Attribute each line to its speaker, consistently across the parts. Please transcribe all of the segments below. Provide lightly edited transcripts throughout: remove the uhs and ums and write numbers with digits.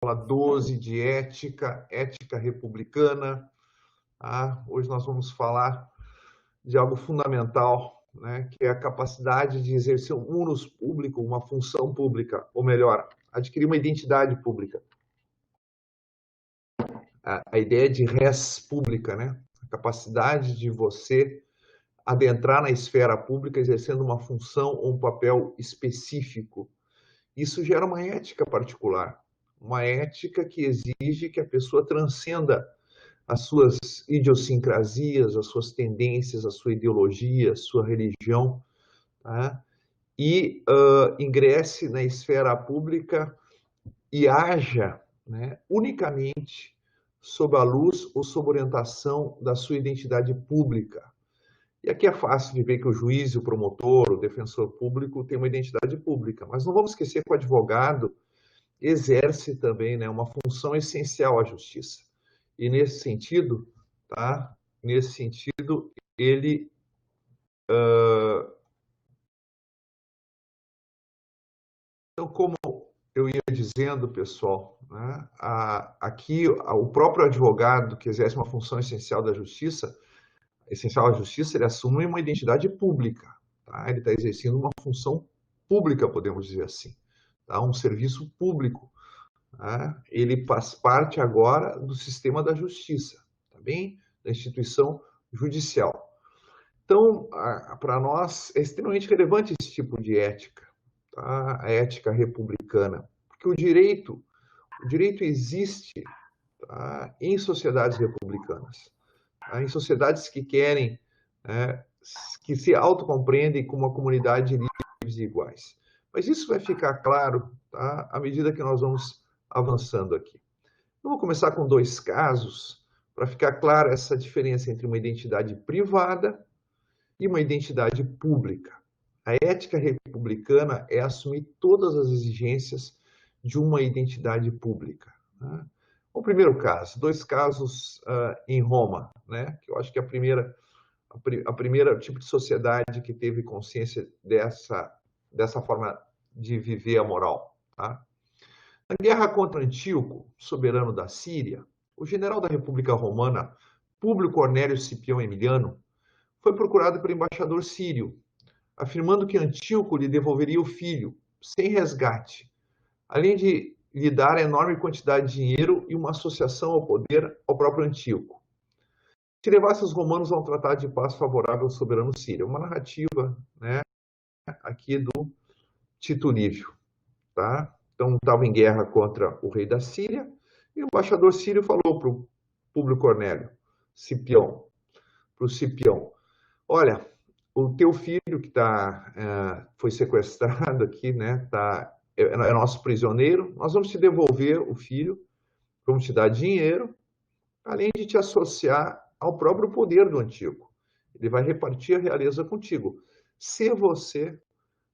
Speaker 1: 12 de ética, ética republicana. Tá? Hoje nós vamos falar de algo fundamental, né, que é a capacidade de exercer um munus público, uma função pública, ou melhor, adquirir uma identidade pública. A ideia de res pública, né? A capacidade de você adentrar na esfera pública exercendo uma função ou um papel específico. Isso gera uma ética particular, uma ética que exige que a pessoa transcenda as suas idiosincrasias, as suas tendências, a sua ideologia, a sua religião, tá? E ingresse na esfera pública e haja, né, unicamente sob a luz ou sob orientação da sua identidade pública. E aqui é fácil de ver que o juiz, o promotor, o defensor público tem uma identidade pública, mas não vamos esquecer que o advogado exerce também, né, uma função essencial à justiça. E nesse sentido, tá? Nesse sentido, ele então, como eu ia dizendo, pessoal, né, aqui o próprio advogado que exerce uma função essencial da justiça, essencial à justiça, ele assume uma identidade pública, tá? Ele está exercendo uma função pública, podemos dizer assim, tá? Um serviço público, tá? Ele faz parte agora do sistema da justiça, tá bem? Da instituição judicial. Então, para nós é extremamente relevante esse tipo de ética, tá? A ética republicana, porque o direito existe, tá, em sociedades republicanas, tá? Em sociedades que querem, né, que se autocompreendem como uma comunidade de livres e iguais. Mas isso vai ficar claro, tá, à medida que nós vamos avançando aqui. Eu vou começar com dois casos para ficar clara essa diferença entre uma identidade privada e uma identidade pública. A ética republicana é assumir todas as exigências de uma identidade pública, né? O primeiro caso, dois casos em Roma, né? Que eu acho que a primeira tipo de sociedade que teve consciência dessa forma de viver a moral, tá? Na guerra contra Antíoco, soberano da Síria, o general da República Romana, Públio Cornélio Cipião Emiliano, foi procurado pelo embaixador sírio, afirmando que Antíoco lhe devolveria o filho, sem resgate, além de lhe dar enorme quantidade de dinheiro e uma associação ao poder ao próprio Antíoco. Se levasse os romanos a um tratado de paz favorável ao soberano sírio. Uma narrativa, né, aqui do Tito Livio, tá? Então, estava em guerra contra o rei da Síria, e o embaixador sírio falou para o Públio Cornélio, Cipião, para o Cipião, olha, o teu filho que foi sequestrado aqui, né, é nosso prisioneiro, nós vamos te devolver o filho, vamos te dar dinheiro, além de te associar ao próprio poder do Antíoco. Ele vai repartir a realeza contigo, se você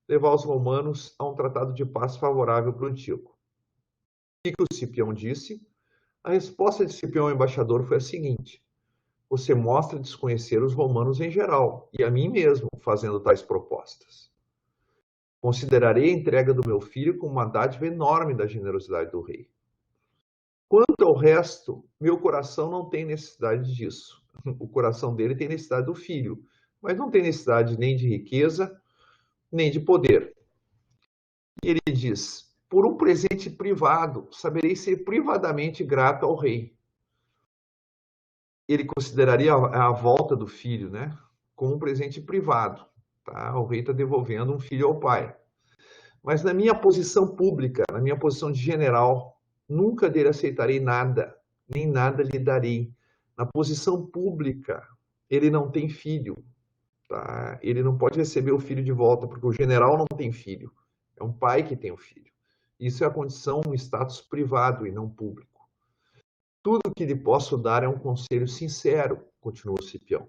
Speaker 1: levar os romanos a um tratado de paz favorável para o Antíoco. O que o Cipião disse? A resposta de Cipião ao embaixador foi a seguinte: você mostra desconhecer os romanos em geral, e a mim mesmo, fazendo tais propostas. Considerarei a entrega do meu filho como uma dádiva enorme da generosidade do rei. Quanto ao resto, meu coração não tem necessidade disso. O coração dele tem necessidade do filho, mas não tem necessidade nem de riqueza, nem de poder. E ele diz, por um presente privado, saberei ser privadamente grato ao rei. Ele consideraria a volta do filho, né, como um presente privado. Tá? O rei está devolvendo um filho ao pai. Mas na minha posição pública, na minha posição de general, nunca dele aceitarei nada, nem nada lhe darei. Na posição pública, ele não tem filho. Tá? Ele não pode receber o filho de volta, porque o general não tem filho. É um pai que tem o filho. Isso é a condição, um status privado e não público. Tudo que lhe posso dar é um conselho sincero, continuou Cipião.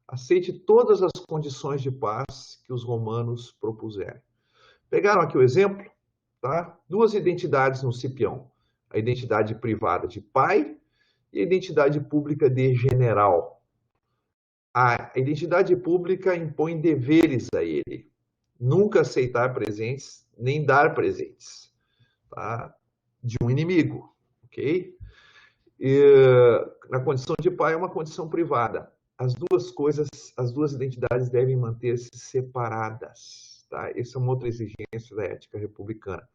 Speaker 1: Aceite todas as condições de paz que os romanos propuserem. Pegaram aqui o exemplo? Tá? Duas identidades no Cipião. A identidade privada de pai e a identidade pública de general. A identidade pública impõe deveres a ele. Nunca aceitar presentes, nem dar presentes. Tá? de um inimigo, ok? E, na condição de pai é uma condição privada. As duas coisas, as duas identidades devem manter-se separadas, tá? Essa é uma outra exigência da ética republicana.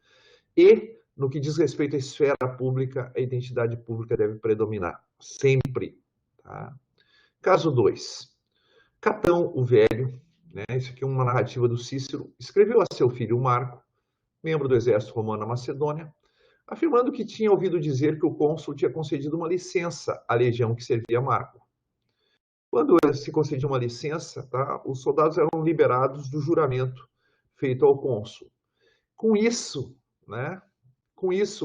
Speaker 1: E, no que diz respeito à esfera pública, a identidade pública deve predominar, sempre, tá? Caso 2. Catão, o Velho, né? Isso aqui é uma narrativa do Cícero, escreveu a seu filho Marco, membro do exército romano na Macedônia, afirmando que tinha ouvido dizer que o cônsul tinha concedido uma licença à legião que servia Marco. Quando se concedia uma licença, tá, os soldados eram liberados do juramento feito ao cônsul. Com isso, né,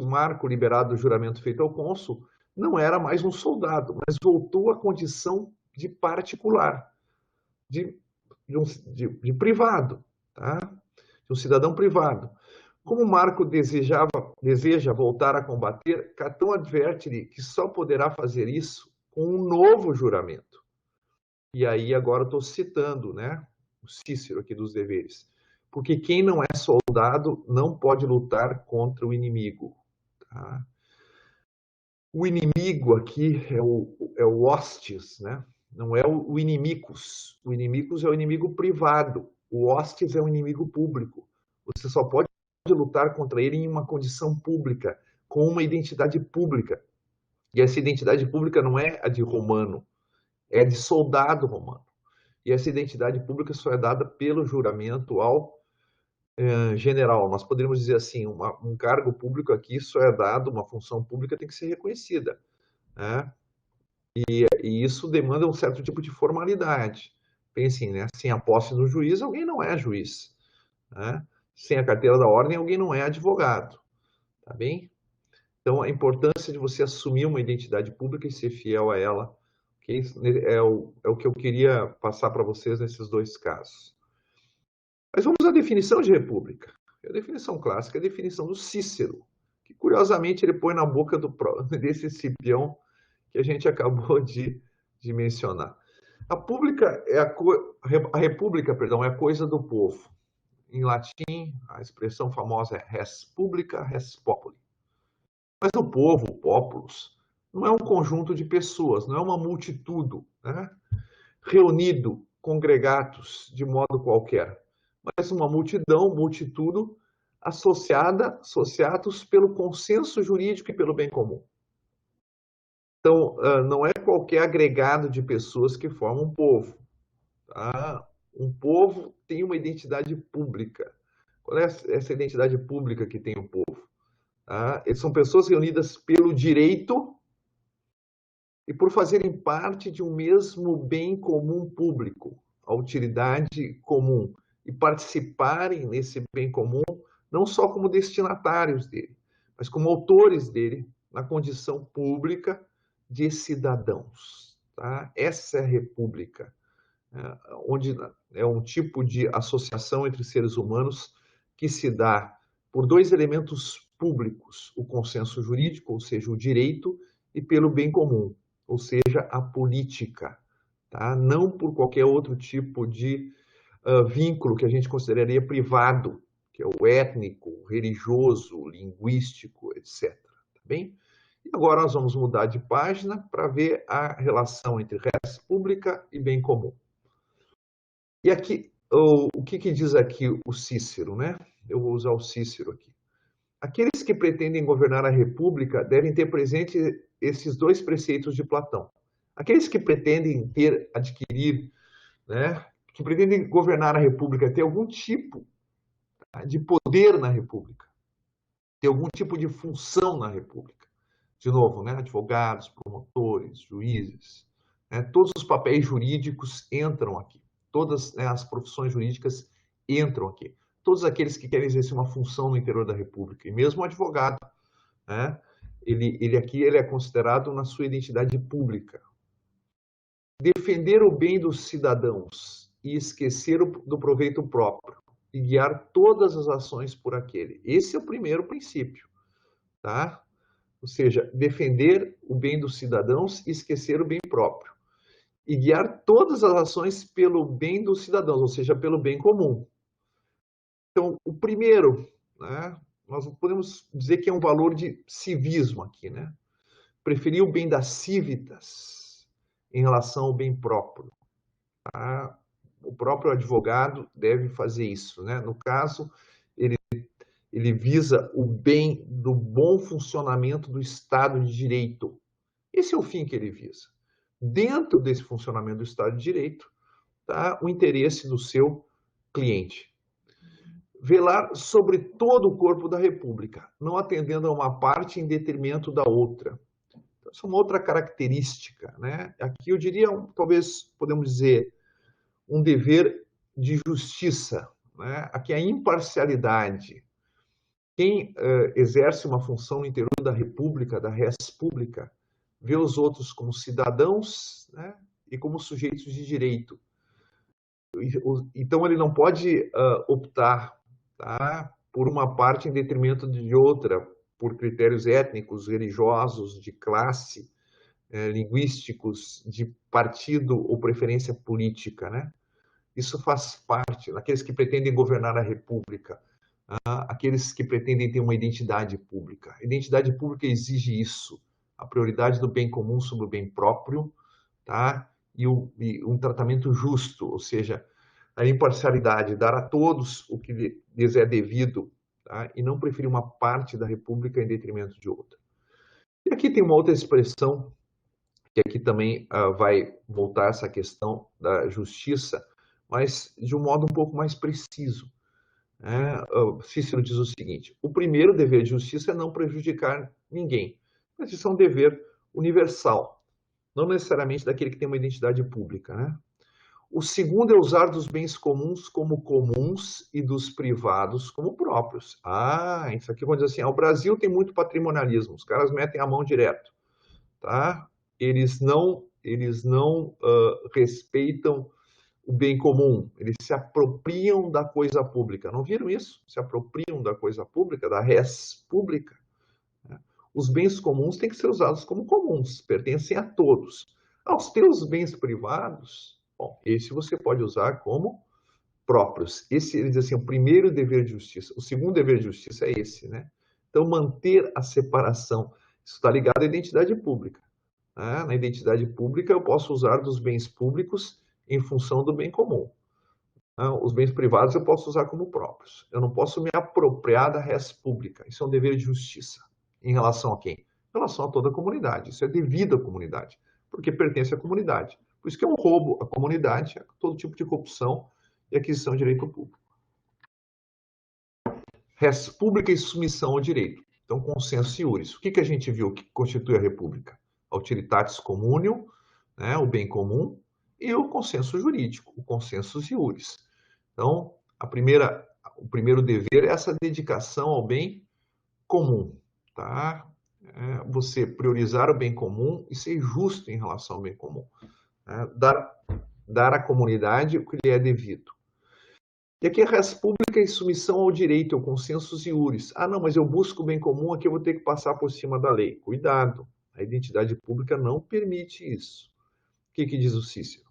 Speaker 1: Marco, liberado do juramento feito ao cônsul, não era mais um soldado, mas voltou à condição de particular, de privado, tá? De um cidadão privado. Como Marco deseja voltar a combater, Catão adverte-lhe que só poderá fazer isso com um novo juramento. E aí agora estou citando, né, o Cícero aqui dos deveres. Porque quem não é soldado não pode lutar contra o inimigo. Tá? O inimigo aqui é o hostis, né? Não é o inimicus. O inimicus é o inimigo privado. O hostis é o inimigo público. Você só pode lutar contra ele em uma condição pública, com uma identidade pública. E essa identidade pública não é a de romano, é a de soldado romano. E essa identidade pública só é dada pelo juramento ao general. Nós poderíamos dizer assim, um cargo público aqui só é dado, uma função pública tem que ser reconhecida, né? E isso demanda um certo tipo de formalidade. Pensem, né? Sem a posse do juiz, alguém não é juiz, né? Sem a carteira da ordem, alguém não é advogado, tá bem? Então, a importância de você assumir uma identidade pública e ser fiel a ela, okay? É o que eu queria passar para vocês nesses dois casos. Mas vamos à definição de república. A definição clássica é a definição do Cícero, que curiosamente ele põe na boca desse Cipião que a gente acabou de mencionar. A república, perdão, é a coisa do povo. Em latim, a expressão famosa é res publica, res populi. Mas o povo, o populus, não é um conjunto de pessoas, não é uma multitude, né? Reunido, congregatus, de modo qualquer, mas uma multidão, multitudo, associados pelo consenso jurídico e pelo bem comum. Então, não é qualquer agregado de pessoas que forma um povo. Tá? Um povo tem uma identidade pública. Qual é essa identidade pública que tem o povo? Tá? São pessoas reunidas pelo direito e por fazerem parte de um mesmo bem comum público, a utilidade comum, e participarem nesse bem comum não só como destinatários dele, mas como autores dele na condição pública de cidadãos. Tá? Essa é a república, onde é um tipo de associação entre seres humanos que se dá por dois elementos públicos, o consenso jurídico, ou seja, o direito, e pelo bem comum, ou seja, a política, tá? Não por qualquer outro tipo de vínculo que a gente consideraria privado, que é o étnico, o religioso, linguístico, etc. Tá bem? E agora nós vamos mudar de página para ver a relação entre res pública e bem comum. E aqui, o que diz aqui o Cícero, né? Eu vou usar o Cícero aqui. Aqueles que pretendem governar a república devem ter presente esses dois preceitos de Platão. Aqueles que pretendem adquirir, né, que pretendem governar a república, ter algum tipo de poder na república, ter algum tipo de função na república. De novo, né, advogados, promotores, juízes, né, todos os papéis jurídicos entram aqui. Todas, né, as profissões jurídicas entram aqui. Todos aqueles que querem exercer uma função no interior da república, e mesmo o advogado, né, ele aqui é considerado na sua identidade pública. Defender o bem dos cidadãos e esquecer do proveito próprio e guiar todas as ações por aquele. Esse é o primeiro princípio, tá? Ou seja, defender o bem dos cidadãos e esquecer o bem próprio. E guiar todas as ações pelo bem dos cidadãos, ou seja, pelo bem comum. Então, o primeiro, né, nós podemos dizer que é um valor de civismo aqui, né? Preferir o bem das civitas em relação ao bem próprio. Tá? O próprio advogado deve fazer isso, né? No caso, ele visa o bem do bom funcionamento do Estado de Direito. Esse é o fim que ele visa. Dentro desse funcionamento do Estado de Direito, tá o interesse do seu cliente. Velar sobre todo o corpo da República, não atendendo a uma parte em detrimento da outra. Essa é uma outra característica, né? Aqui eu diria, talvez podemos dizer, um dever de justiça, né? Aqui a imparcialidade. Quem exerce uma função no interior da República, da res pública, vê os outros como cidadãos, né? E como sujeitos de direito. Então ele não pode optar, tá? Por uma parte em detrimento de outra, por critérios étnicos, religiosos, de classe, linguísticos, de partido ou preferência política, né? Isso faz parte daqueles que pretendem governar a República, aqueles que pretendem ter uma identidade pública. A identidade pública exige isso, a prioridade do bem comum sobre o bem próprio, tá? E um tratamento justo, ou seja, a imparcialidade, dar a todos o que lhes é devido, tá? E não preferir uma parte da República em detrimento de outra. E aqui tem uma outra expressão, que aqui também vai voltar essa questão da justiça, mas de um modo um pouco mais preciso. Cícero diz o seguinte: o primeiro dever de justiça é não prejudicar ninguém. Mas isso é um dever universal, não necessariamente daquele que tem uma identidade pública, né? O segundo é usar dos bens comuns como comuns e dos privados como próprios. Isso aqui vamos dizer assim, o Brasil tem muito patrimonialismo, os caras metem a mão direto, tá? Eles não respeitam o bem comum, eles se apropriam da coisa pública. Não viram isso? Se apropriam da coisa pública, da res pública. Né? Os bens comuns têm que ser usados como comuns, pertencem a todos. Aos teus bens privados, bom, esse você pode usar como próprios. Esse, ele diz assim, o primeiro dever de justiça. O segundo dever de justiça é esse, né? Então, manter a separação. Isso está ligado à identidade pública. Na identidade pública, eu posso usar dos bens públicos em função do bem comum. Os bens privados eu posso usar como próprios. Eu não posso me apropriar da res pública. Isso é um dever de justiça. Em relação a quem? Em relação a toda a comunidade. Isso é devido à comunidade, porque pertence à comunidade. Por isso que é um roubo à comunidade, a todo tipo de corrupção e aquisição de direito público. Res pública e submissão ao direito. Então, consenso iuris. O que a gente viu que constitui a república? A utilitatis communium, né, o bem comum, e o consenso jurídico, o consensus iuris. Então, o primeiro dever é essa dedicação ao bem comum, tá? Você priorizar o bem comum e ser justo em relação ao bem comum. Né? Dar à comunidade o que lhe é devido. E aqui a res pública e submissão ao direito, ao consensus iuris. Não, mas eu busco o bem comum, aqui eu vou ter que passar por cima da lei. Cuidado, a identidade pública não permite isso. O que diz o Cícero?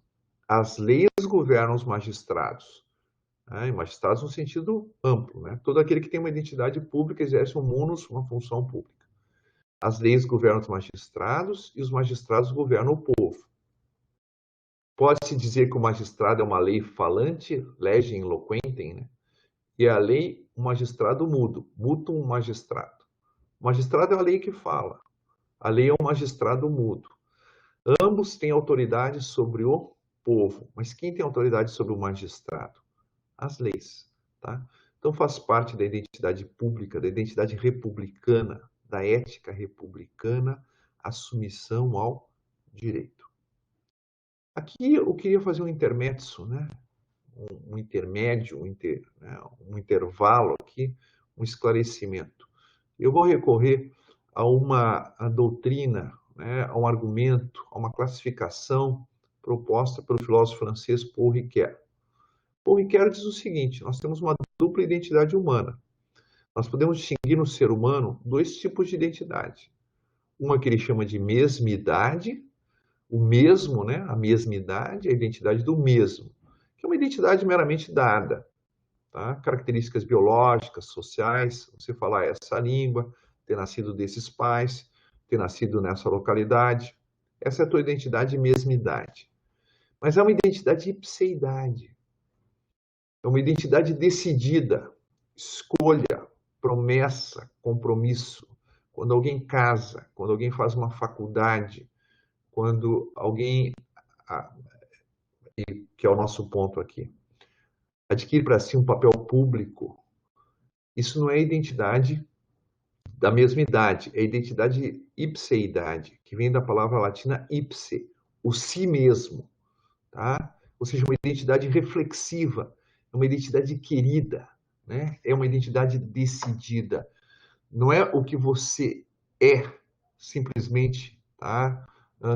Speaker 1: As leis governam os magistrados. E magistrados no sentido amplo, né? Todo aquele que tem uma identidade pública exerce um munus, uma função pública. As leis governam os magistrados e os magistrados governam o povo. Pode-se dizer que o magistrado é uma lei falante, legem loquentem, né? E a lei, um magistrado mudo, mutum magistrado. O magistrado é a lei que fala, a lei é um magistrado mudo. Ambos têm autoridade sobre o povo, mas quem tem autoridade sobre o magistrado? As leis, tá? Então faz parte da identidade pública, da identidade republicana, da ética republicana, a submissão ao direito. Aqui eu queria fazer um intermezzo, né? Um intermédio, um intervalo aqui, um esclarecimento. Eu vou recorrer a doutrina, né, a um argumento, a uma classificação proposta pelo filósofo francês Paul Ricoeur. Paul Ricoeur diz o seguinte: nós temos uma dupla identidade humana. Nós podemos distinguir no ser humano dois tipos de identidade. Uma que ele chama de mesmidade, o mesmo, né, a mesmidade, a identidade do mesmo, que é uma identidade meramente dada. tá? Características biológicas, sociais, você falar essa língua, ter nascido desses pais, ter nascido nessa localidade. Essa é a tua identidade e mesmidade. Mas é uma identidade ipseidade. É uma identidade decidida, escolha, promessa, compromisso. Quando alguém casa, quando alguém faz uma faculdade, quando alguém, que é o nosso ponto aqui, adquire para si um papel público, isso não é identidade da mesma idade, é identidade ipseidade, que vem da palavra latina ipse, o si mesmo, tá? Ou seja, uma identidade reflexiva, uma identidade querida, né? É uma identidade decidida. Não é o que você é, simplesmente, tá?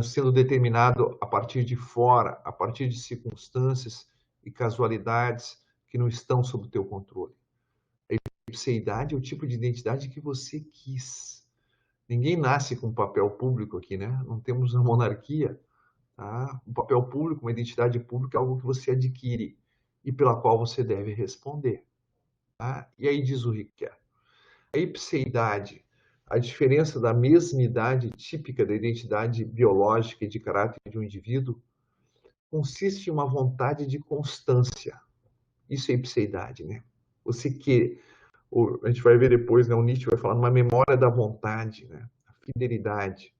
Speaker 1: Sendo determinado a partir de fora, a partir de circunstâncias e casualidades que não estão sob o teu controle. A ipseidade é o tipo de identidade que você quis. Ninguém nasce com papel público aqui, né? Não temos uma monarquia. Tá? Um papel público, uma identidade pública é algo que você adquire e pela qual você deve responder. Tá? E aí diz o Riquet. A ipseidade, a diferença da mesmidade típica da identidade biológica e de caráter de um indivíduo, consiste em uma vontade de constância. Isso é ipseidade, né? Você que a gente vai ver depois, né, o Nietzsche vai falar numa memória da vontade, né, a fidelidade,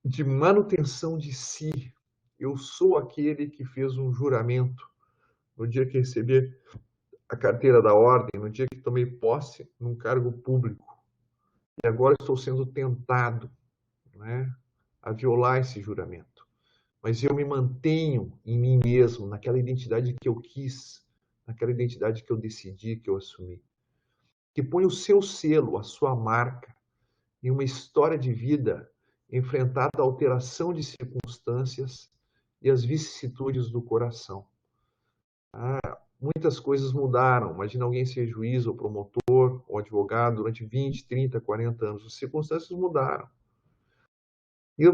Speaker 1: de manutenção de si. Eu sou aquele que fez um juramento no dia que recebi a carteira da ordem, no dia que tomei posse num cargo público. E agora estou sendo tentado, né, a violar esse juramento. Mas eu me mantenho em mim mesmo, naquela identidade que eu quis, naquela identidade que eu decidi, que eu assumi. Que põe o seu selo, a sua marca, em uma história de vida enfrentada à alteração de circunstâncias e as vicissitudes do coração. Muitas coisas mudaram. Imagina alguém ser juiz ou promotor ou advogado durante 20, 30, 40 anos. As circunstâncias mudaram. E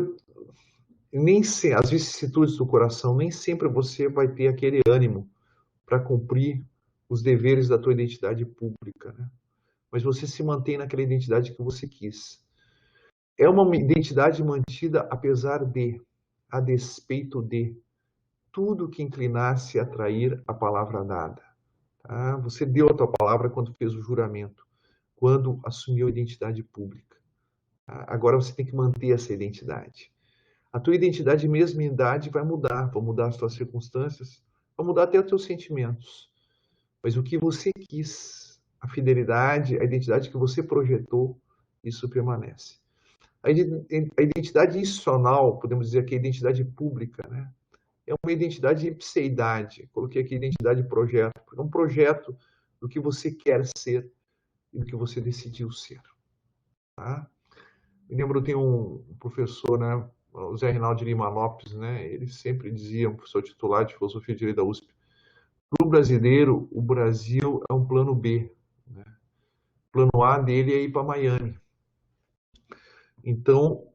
Speaker 1: nem se, as vicissitudes do coração, nem sempre você vai ter aquele ânimo para cumprir os deveres da tua identidade pública, né? Mas você se mantém naquela identidade que você quis. É uma identidade mantida apesar de, a despeito de, tudo que inclinasse a trair a palavra dada. Tá? Você deu a tua palavra quando fez o juramento, quando assumiu a identidade pública. Tá? Agora você tem que manter essa identidade. A tua identidade e mesmidade vai mudar, vão mudar as tuas circunstâncias, vão mudar até os teus sentimentos. Mas o que você quis, a fidelidade, a identidade que você projetou, isso permanece. A identidade institucional, podemos dizer que é a identidade pública, né? É uma identidade ipseidade. Coloquei aqui identidade projeto, porque é um projeto do que você quer ser e do que você decidiu ser. Tá? Me lembro, tem um professor, né, o Zé Reinaldo de Lima Lopes, né, ele sempre dizia, um professor titular de Filosofia e Direito da USP, para o brasileiro, o Brasil é um plano B. Né? O plano A dele é ir para Miami. Então,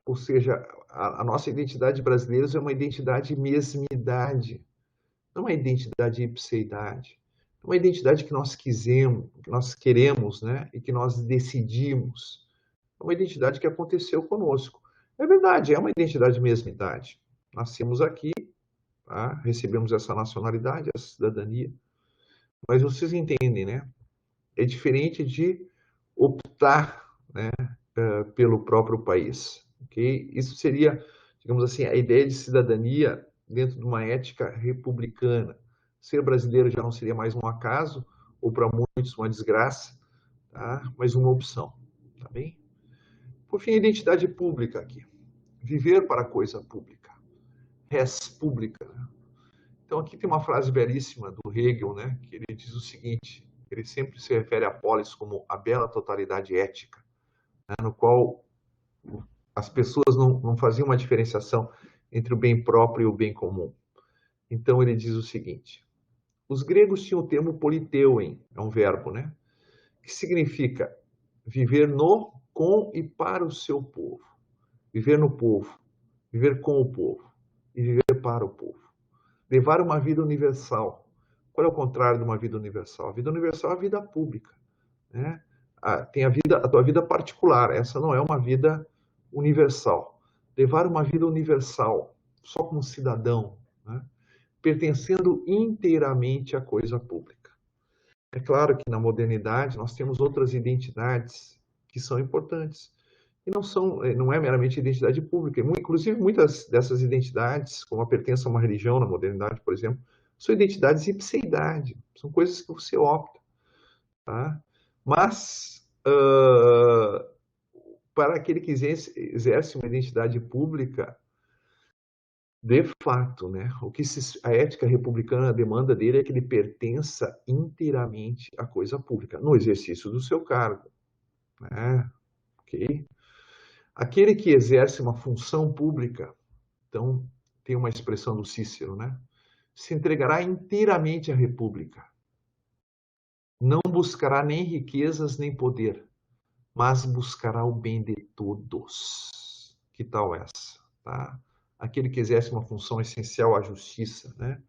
Speaker 1: ou seja, a nossa identidade brasileira é uma identidade mesmidade, não é uma identidade ipseidade. É uma identidade que nós quisemos, que nós queremos, né? E que nós decidimos. É uma identidade que aconteceu conosco. É verdade, é uma identidade mesmidade. Nascemos aqui, tá? Recebemos essa nacionalidade, essa cidadania. Mas vocês entendem, né? É diferente de optar, né, pelo próprio país. Okay? Isso seria, digamos assim, a ideia de cidadania dentro de uma ética republicana. Ser brasileiro já não seria mais um acaso, ou para muitos uma desgraça, tá? Mas uma opção. Tá bem? Por fim, a identidade pública aqui. Viver para a coisa pública. Res pública. Né? Então aqui tem uma frase belíssima do Hegel, né? Que ele diz o seguinte, ele sempre se refere à polis como a bela totalidade ética, né? No qual as pessoas não faziam uma diferenciação entre o bem próprio e o bem comum. Então ele diz o seguinte, os gregos tinham o termo politeuem, é um verbo, né? Que significa viver no, com e para o seu povo. Viver no povo, viver com o povo e viver para o povo. Levar uma vida universal, Qual é o contrário de uma vida universal? A vida universal é a vida pública, né? Tem a tua vida particular, essa não é uma vida universal. Levar uma vida universal, só como cidadão, né? Pertencendo inteiramente à coisa pública. É claro que na modernidade nós temos outras identidades que são importantes. E não é meramente identidade pública. Inclusive, muitas dessas identidades, como a pertença a uma religião na modernidade, por exemplo, são identidades ipseidade. São coisas que você opta. Tá? Mas, para aquele que exerce uma identidade pública, de fato, né, a ética republicana demanda dele é que ele pertença inteiramente à coisa pública, no exercício do seu cargo. Né? Ok? Aquele que exerce uma função pública, então, tem uma expressão do Cícero, né? Se entregará inteiramente à República. Não buscará nem riquezas nem poder, mas buscará o bem de todos. Que tal essa? Tá? Aquele que exerce uma função essencial à justiça, né?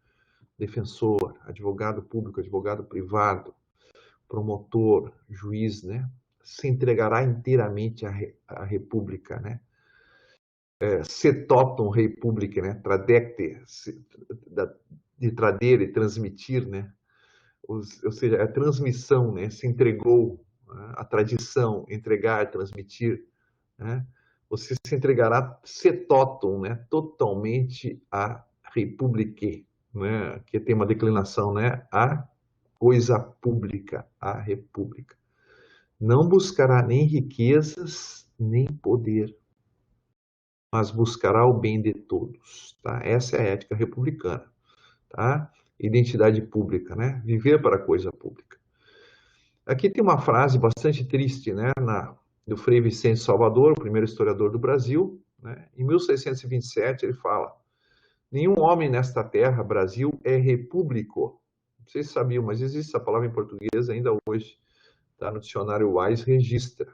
Speaker 1: Defensor, advogado público, advogado privado, promotor, juiz, né? Se entregará inteiramente à República, né? Setotum rei public, né? Tradecte, de trader e transmitir, né? Ou seja, a transmissão, né? Se entregou, né? A tradição, entregar, transmitir, né? Você se entregará setotum, né? Totalmente à republique, né? Que tem uma declinação, né? A coisa pública, a república. Não buscará nem riquezas, nem poder, mas buscará o bem de todos. Tá? Essa é a ética republicana. Tá? Identidade pública, né? Viver para a coisa pública. Aqui tem uma frase bastante triste, né? Do Frei Vicente Salvador, o primeiro historiador do Brasil. Né? Em 1627 ele fala: nenhum homem nesta terra, Brasil, é repúblico. Não sei se sabiam, mas existe essa palavra em português ainda hoje. Tá? No dicionário Wise registra.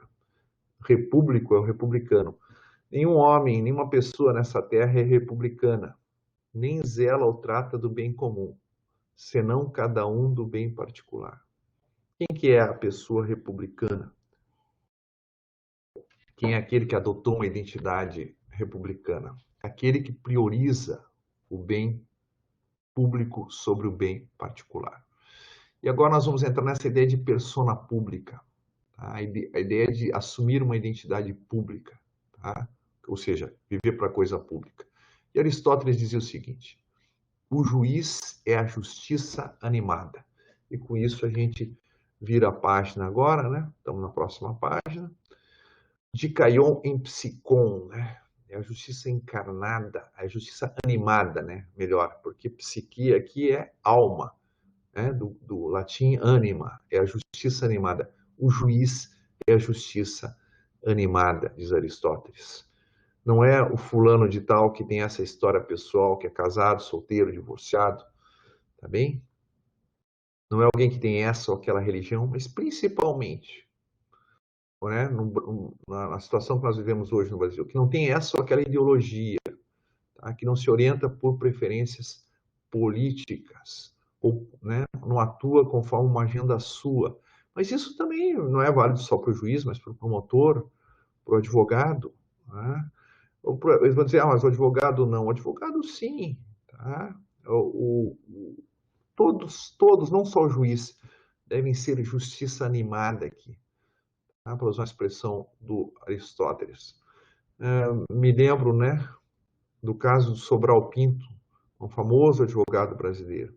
Speaker 1: Repúblico é o republicano. Nenhum homem, nenhuma pessoa nessa terra é republicana, nem zela ou trata do bem comum, senão cada um do bem particular. Quem que é a pessoa republicana? Quem é aquele que adotou uma identidade republicana? Aquele que prioriza o bem público sobre o bem particular. E agora nós vamos entrar nessa ideia de persona pública, tá? A ideia de assumir uma identidade pública, tá? Ou seja, viver para a coisa pública. E Aristóteles dizia o seguinte: o juiz é a justiça animada. E com isso a gente vira a página agora, né? Estamos na próxima página. Dikaion em psikon, né? É a justiça encarnada, a justiça animada, né? Melhor, porque psique aqui é alma, né? Do latim anima, é a justiça animada. O juiz é a justiça animada, diz Aristóteles. Não é o fulano de tal que tem essa história pessoal, que é casado, solteiro, divorciado, tá bem? Não é alguém que tem essa ou aquela religião, mas principalmente, né, na situação que nós vivemos hoje no Brasil, que não tem essa ou aquela ideologia, tá? Que não se orienta por preferências políticas, ou, né, não atua conforme uma agenda sua. Mas isso também não é válido só para o juiz, mas para o promotor, para o advogado. Né? Eles vão dizer, mas o advogado não. O advogado sim. Tá? Todos, não só o juiz, devem ser justiça animada aqui. Tá? Para usar a expressão do Aristóteles. Me lembro, né, do caso do Sobral Pinto, um famoso advogado brasileiro.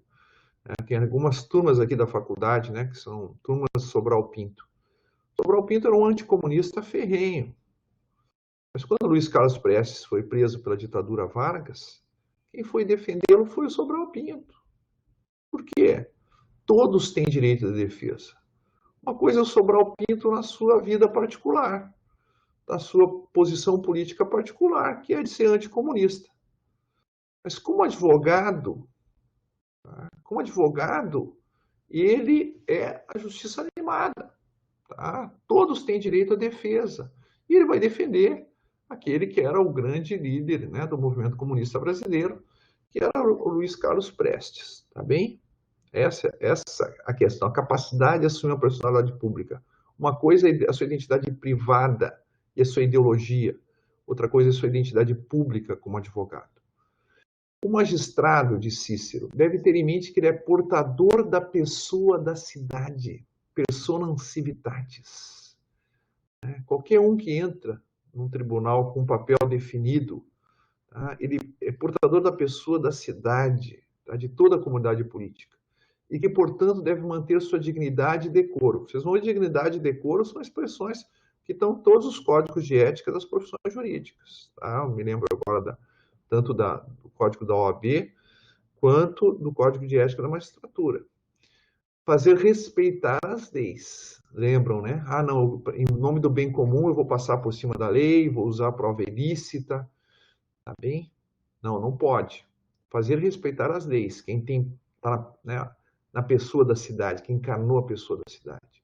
Speaker 1: Tem algumas turmas aqui da faculdade, né, que são turmas de Sobral Pinto. Sobral Pinto era um anticomunista ferrenho. Mas quando Luiz Carlos Prestes foi preso pela ditadura Vargas, quem foi defendê-lo foi o Sobral Pinto. Por quê? Todos têm direito de defesa. Uma coisa é o Sobral Pinto na sua vida particular, na sua posição política particular, que é de ser anticomunista. Mas como advogado, ele é a justiça animada. Tá? Todos têm direito à defesa. E ele vai defender aquele que era o grande líder, né, do movimento comunista brasileiro, que era o Luiz Carlos Prestes. Tá bem? Essa a questão, a capacidade de assumir uma personalidade pública. Uma coisa é a sua identidade privada e a sua ideologia. Outra coisa é a sua identidade pública como advogado. O magistrado de Cícero deve ter em mente que ele é portador da pessoa da cidade, personam civitatis. Qualquer um que entra num tribunal com um papel definido, tá? Ele é portador da pessoa da cidade, tá? De toda a comunidade política. E que, portanto, deve manter sua dignidade e decoro. Vocês vão ver, dignidade e decoro são expressões que estão em todos os códigos de ética das profissões jurídicas. Tá? Eu me lembro agora tanto do código da OAB, quanto do código de ética da magistratura. Fazer respeitar as leis. Lembram, né? Ah, não, em nome do bem comum eu vou passar por cima da lei, vou usar prova ilícita. Tá bem? Não, não pode. Fazer respeitar as leis. Quem tem, tá, né, na pessoa da cidade, quem encarnou a pessoa da cidade.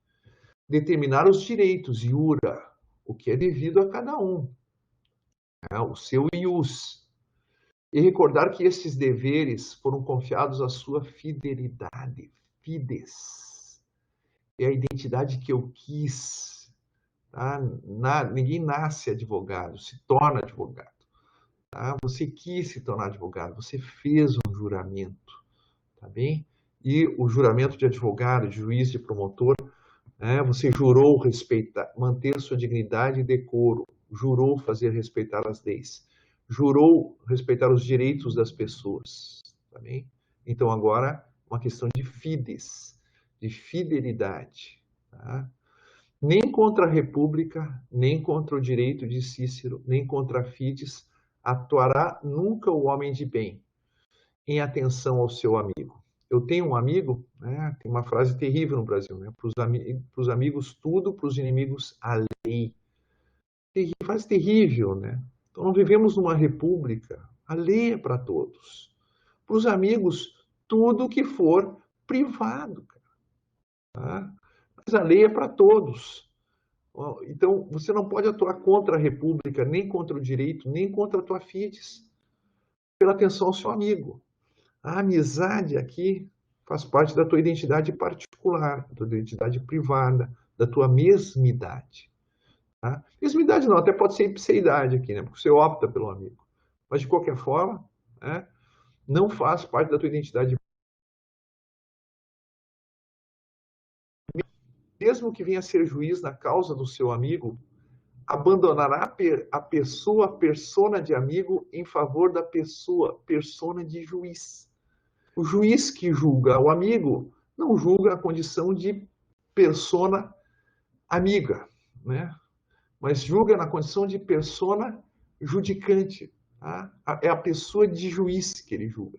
Speaker 1: Determinar os direitos, iura, o que é devido a cada um. Né? O seu ius. E recordar que esses deveres foram confiados à sua fidelidade. Fides. É a identidade que eu quis. Tá? Ninguém nasce advogado, se torna advogado. Tá? Você quis se tornar advogado, você fez um juramento. Tá bem? E o juramento de advogado, de juiz, de promotor, né? Você jurou respeitar, manter sua dignidade e decoro, jurou fazer respeitar as leis, jurou respeitar os direitos das pessoas. Tá bem? Então, agora, uma questão de fides, de fidelidade. Tá? Nem contra a República, nem contra o direito de Cícero, nem contra a fides, atuará nunca o homem de bem, em atenção ao seu amigo. Eu tenho um amigo, né, tem uma frase terrível no Brasil, né, para os amigos tudo, para os inimigos a lei. Frase terrível, né? Então, não vivemos numa república, a lei é para todos. Para os amigos, tudo que for privado. Tá? Mas a lei é para todos. Então, você não pode atuar contra a república, nem contra o direito, nem contra a tua fides, pela atenção ao seu amigo. A amizade aqui faz parte da tua identidade particular, da tua identidade privada, da tua mesmidade. Tá? Mesmidade não, até pode ser ipseidade aqui, né? Porque você opta pelo amigo. Mas, de qualquer forma, né, não faz parte da tua identidade. Mesmo que venha a ser juiz na causa do seu amigo, abandonará a pessoa, a persona de amigo, em favor da pessoa, persona de juiz. O juiz que julga o amigo não julga a condição de persona amiga, né? Mas julga na condição de persona judicante. Tá? É a pessoa de juiz que ele julga,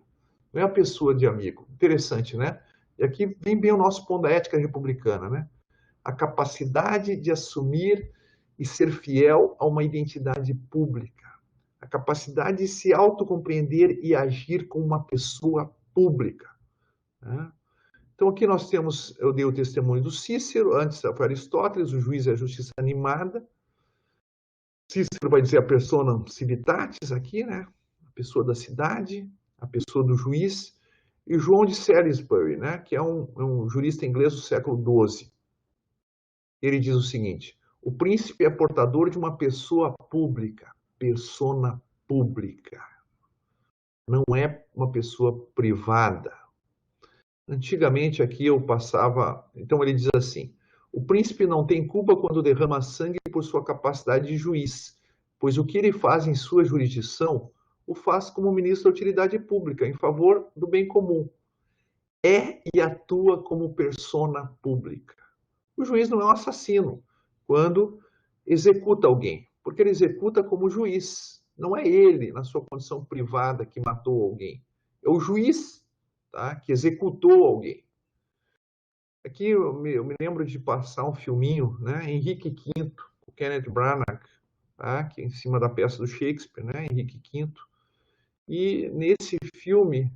Speaker 1: não é a pessoa de amigo. Interessante, né? E aqui vem bem o nosso ponto da ética republicana, né? A capacidade de assumir e ser fiel a uma identidade pública. A capacidade de se autocompreender e agir como uma pessoa pública. Né? Então, aqui nós temos, eu dei o testemunho do Cícero, antes foi Aristóteles, o juiz é a justiça animada. Cícero vai dizer a persona civitatis aqui, né? A pessoa da cidade, a pessoa do juiz. E João de Salisbury, né? Que é um jurista inglês do século XII. Ele diz o seguinte: o príncipe é portador de uma pessoa pública, persona pública. Não é uma pessoa privada. Antigamente aqui eu passava... Então ele diz assim: o príncipe não tem culpa quando derrama sangue por sua capacidade de juiz, pois o que ele faz em sua jurisdição o faz como ministro da utilidade pública, em favor do bem comum. É e atua como persona pública. O juiz não é um assassino quando executa alguém, porque ele executa como juiz. Não é ele, na sua condição privada, que matou alguém. É o juiz, tá, que executou alguém. Aqui eu me lembro de passar um filminho, né, Henrique V, o Kenneth Branagh, tá, que é em cima da peça do Shakespeare, né, Henrique V. E nesse filme,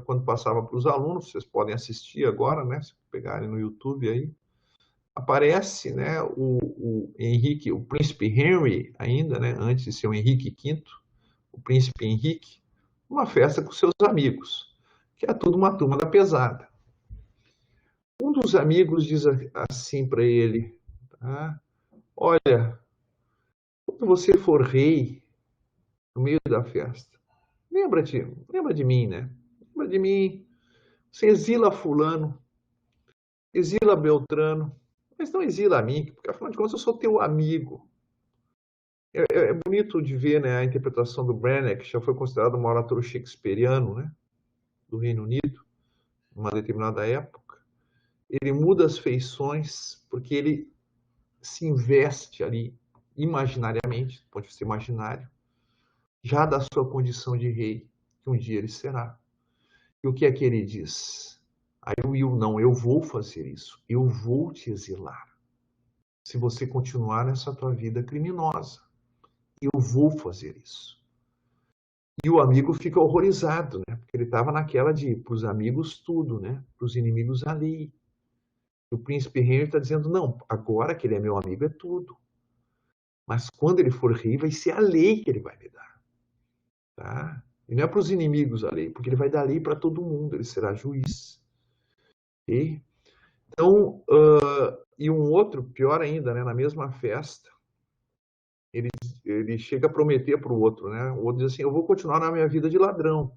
Speaker 1: quando passava para os alunos, vocês podem assistir agora, né, se pegarem no YouTube aí, aparece, né, o Henrique, o príncipe Henry ainda, né, antes de ser o Henrique V, o príncipe Henrique, uma festa com seus amigos, que é tudo uma turma da pesada. Um dos amigos diz assim para ele, tá? Olha, quando você for rei, no meio da festa, lembra de mim, né? Lembra de mim, você exila fulano, exila Beltrano, mas não exila a mim, porque afinal de contas eu sou teu amigo. É bonito de ver, né, a interpretação do Branagh, que já foi considerado o maior ator shakespeariano, né, do Reino Unido, numa determinada época. Ele muda as feições porque ele se investe ali imaginariamente, do ponto de vista imaginário, já da sua condição de rei, que um dia ele será. E o que é que ele diz? Aí o Will, não, eu vou fazer isso, eu vou te exilar. Se você continuar nessa tua vida criminosa, eu vou fazer isso. E o amigo fica horrorizado, né? Porque ele estava naquela de, para os amigos, tudo, né? Para os inimigos, a lei. O príncipe Henry está dizendo, não, agora que ele é meu amigo, é tudo. Mas quando ele for rei, vai ser a lei que ele vai me dar. Tá? E não é para os inimigos a lei, porque ele vai dar lei para todo mundo, ele será juiz. Okay? Então, e um outro, pior ainda, né? Na mesma festa, ele chega a prometer para o outro, né? O outro diz assim, eu vou continuar na minha vida de ladrão.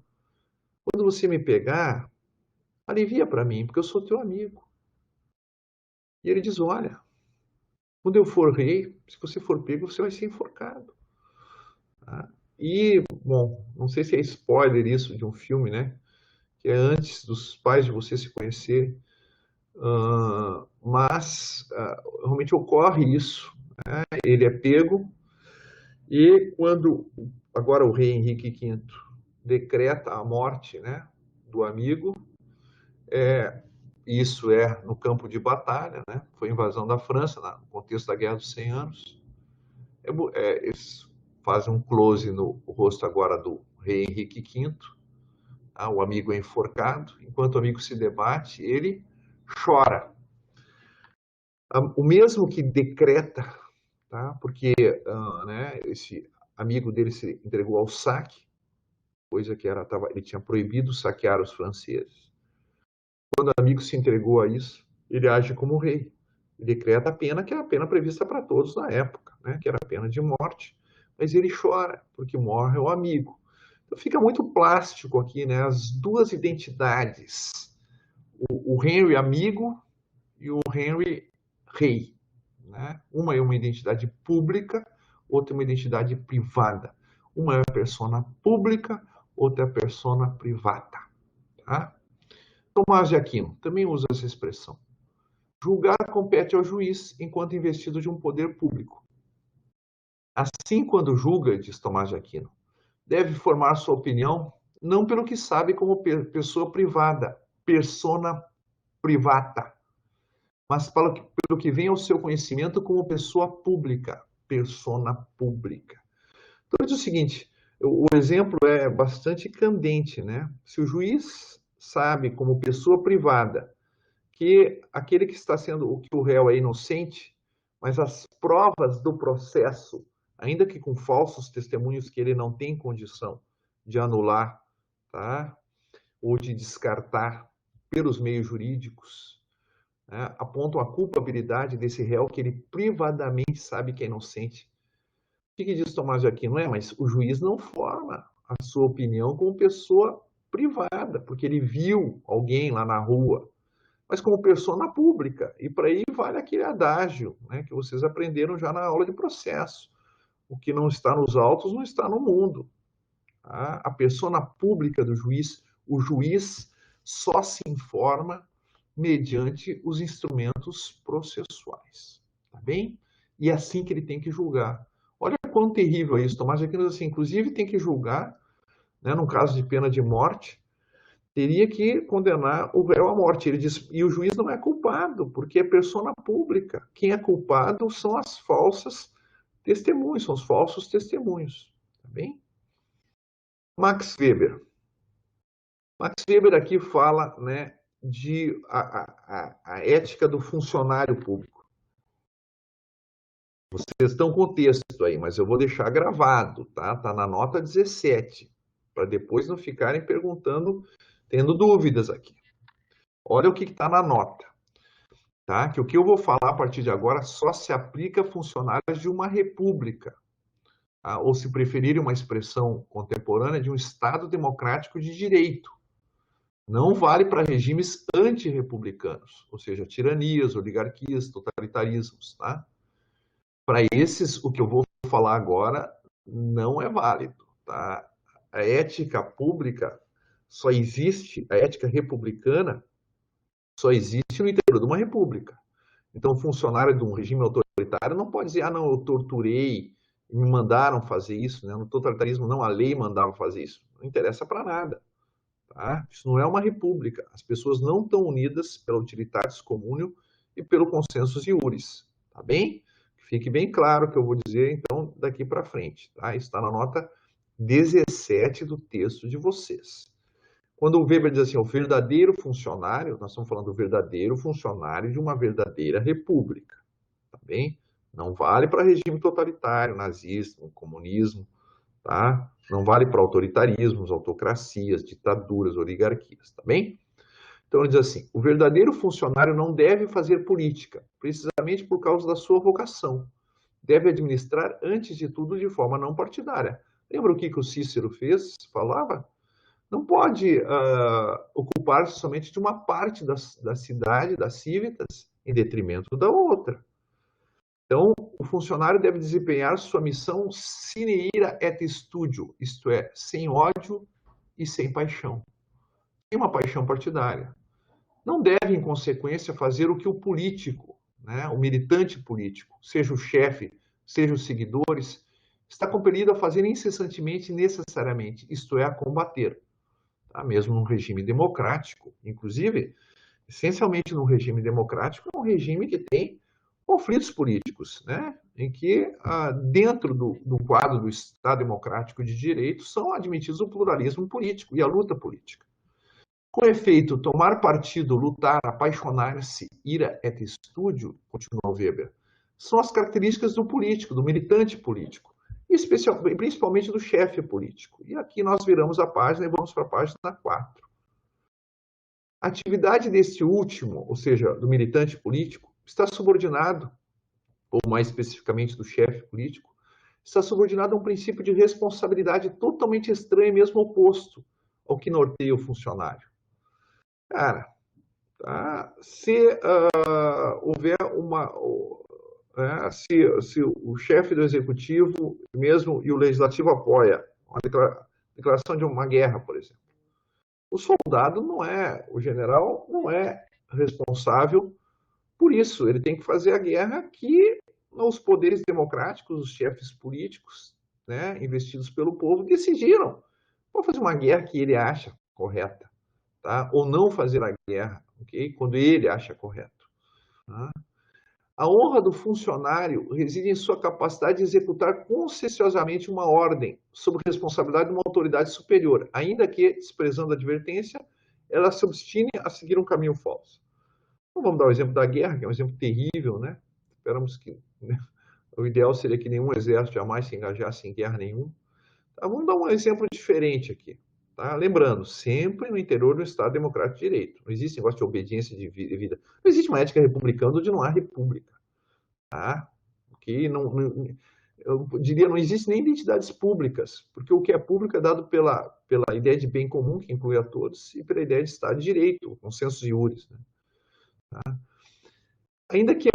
Speaker 1: Quando você me pegar, alivia para mim, porque eu sou teu amigo. E ele diz, olha, quando eu for rei, se você for pego, você vai ser enforcado. Tá? E, bom, não sei se é spoiler isso de um filme, né? Que é antes dos pais de você se conhecerem, mas realmente ocorre isso. Né? Ele é pego e quando agora o rei Henrique V decreta a morte, né, do amigo, isso é no campo de batalha, né? Foi a invasão da França, no contexto da Guerra dos 100 Anos. Eles fazem um close no rosto agora do rei Henrique V, tá? O amigo é enforcado, enquanto o amigo se debate, ele chora. O mesmo que decreta, tá? Porque né, esse amigo dele se entregou ao saque, coisa que ele tinha proibido saquear os franceses. Quando o amigo se entregou a isso, ele age como rei. Ele decreta a pena, que é a pena prevista para todos na época, né? Que era a pena de morte. Mas ele chora, porque morre o amigo. Então fica muito plástico aqui, né? As duas identidades. O Henry amigo e o Henry rei. Né? Uma é uma identidade pública, outra é uma identidade privada. Uma é a persona pública, outra é a persona privada. Tá? Tomás de Aquino também usa essa expressão. Julgar compete ao juiz enquanto investido de um poder público. Assim, quando julga, diz Tomás de Aquino, deve formar sua opinião não pelo que sabe como pessoa privada, persona privata, mas pelo que vem ao seu conhecimento como pessoa pública, persona pública. Então, diz o seguinte, o exemplo é bastante candente, né? Se o juiz sabe como pessoa privada que aquele que está sendo, que o réu é inocente, mas as provas do processo, ainda que com falsos testemunhos que ele não tem condição de anular, tá? Ou de descartar pelos meios jurídicos, né? Apontam a culpabilidade desse réu que ele privadamente sabe que é inocente. O que diz Tomás de Aquino? Mas o juiz não forma a sua opinião como pessoa privada, porque ele viu alguém lá na rua, mas como persona pública. E para aí vale aquele adágio, né, que vocês aprenderam já na aula de processo. O que não está nos autos não está no mundo. Tá? A persona pública do juiz, o juiz só se informa mediante os instrumentos processuais. Tá bem? E é assim que ele tem que julgar. Olha quão terrível é isso. Tomás de Aquino diz assim, inclusive tem que julgar, né, no caso de pena de morte, teria que condenar o réu à morte. Ele diz, e o juiz não é culpado, porque é persona pública. Quem é culpado são as falsas testemunhas, são os falsos testemunhos. Tá bem? Max Weber. Max Weber aqui fala, né, de a ética do funcionário público. Vocês estão com o texto aí, mas eu vou deixar gravado, tá? Tá na nota 17, para depois não ficarem perguntando, tendo dúvidas aqui. Olha o que está na nota. tá? Que o que eu vou falar a partir de agora só se aplica a funcionários de uma república, tá? Ou, se preferirem uma expressão contemporânea, de um Estado democrático de direito. Não vale para regimes antirrepublicanos, ou seja, tiranias, oligarquias, totalitarismos, tá? Para esses, o que eu vou falar agora não é válido, tá? A ética pública só existe, a ética republicana só existe no interior de uma república. Então, o funcionário de um regime autoritário não pode dizer, ah, não, eu torturei, me mandaram fazer isso, né? No totalitarismo, não, a lei mandava fazer isso. Não interessa para nada, tá? Isso não é uma república. As pessoas não estão unidas pela utilitatis communio e pelo consensus iuris, tá bem? Fique bem claro o que eu vou dizer, então, daqui para frente, tá? Isso está na nota 17 do texto de vocês. Quando o Weber diz assim, o verdadeiro funcionário, nós estamos falando do verdadeiro funcionário de uma verdadeira república, tá bem? Não vale para regime totalitário, nazismo, comunismo, tá? Não vale para autoritarismos, autocracias, ditaduras, oligarquias, tá bem? Então ele diz assim, o verdadeiro funcionário não deve fazer política, precisamente por causa da sua vocação. Deve administrar, antes de tudo, de forma não partidária. Lembra o que o Cícero fez? Falava? Não pode ocupar-se somente de uma parte da cidade, das cívicas, em detrimento da outra. Então, o funcionário deve desempenhar sua missão sine ira et studio, isto é, sem ódio e sem paixão. Sem uma paixão partidária. Não deve, em consequência, fazer o que o político, né, o militante político, seja o chefe, seja os seguidores, está compelido a fazer incessantemente e necessariamente, isto é, a combater. Tá? Mesmo num regime democrático, inclusive, essencialmente num regime democrático, é um regime que tem conflitos políticos, né? Em que, dentro do quadro do Estado democrático de direito, são admitidos o pluralismo político e a luta política. Com efeito, tomar partido, lutar, apaixonar-se, ira et studio, continua Weber, são as características do político, do militante político, e principalmente do chefe político. E aqui nós viramos a página e vamos para a página 4. A atividade deste último, ou seja, do militante político, está subordinado, ou mais especificamente do chefe político, está subordinado a um princípio de responsabilidade totalmente estranho e mesmo oposto ao que norteia o funcionário. Cara, tá? Se houver se o chefe do executivo mesmo e o legislativo apoia uma declaração de uma guerra, por exemplo, o soldado não é, o general não é responsável por isso. Ele tem que fazer a guerra que os poderes democráticos, os chefes políticos, né, investidos pelo povo, decidiram. Vou fazer uma guerra que ele acha correta, tá? Ou não fazer a guerra, ok? Quando ele acha correto. Tá? A honra do funcionário reside em sua capacidade de executar conscienciosamente uma ordem, sob responsabilidade de uma autoridade superior, ainda que, desprezando a advertência, ela se obstine a seguir um caminho falso. Então, vamos dar o exemplo da guerra, que é um exemplo terrível, né? Esperamos que, né, o ideal seria que nenhum exército jamais se engajasse em guerra nenhuma. Tá? Vamos dar um exemplo diferente aqui. Tá? Lembrando, sempre no interior do Estado Democrático de Direito. Não existe negócio de obediência de vida. Não existe uma ética republicana onde não há república. Tá? Okay? Eu diria, não existe nem identidades públicas, porque o que é público é dado pela ideia de bem comum, que inclui a todos, e pela ideia de Estado de Direito, consensus iuris. Né? Tá? Ainda que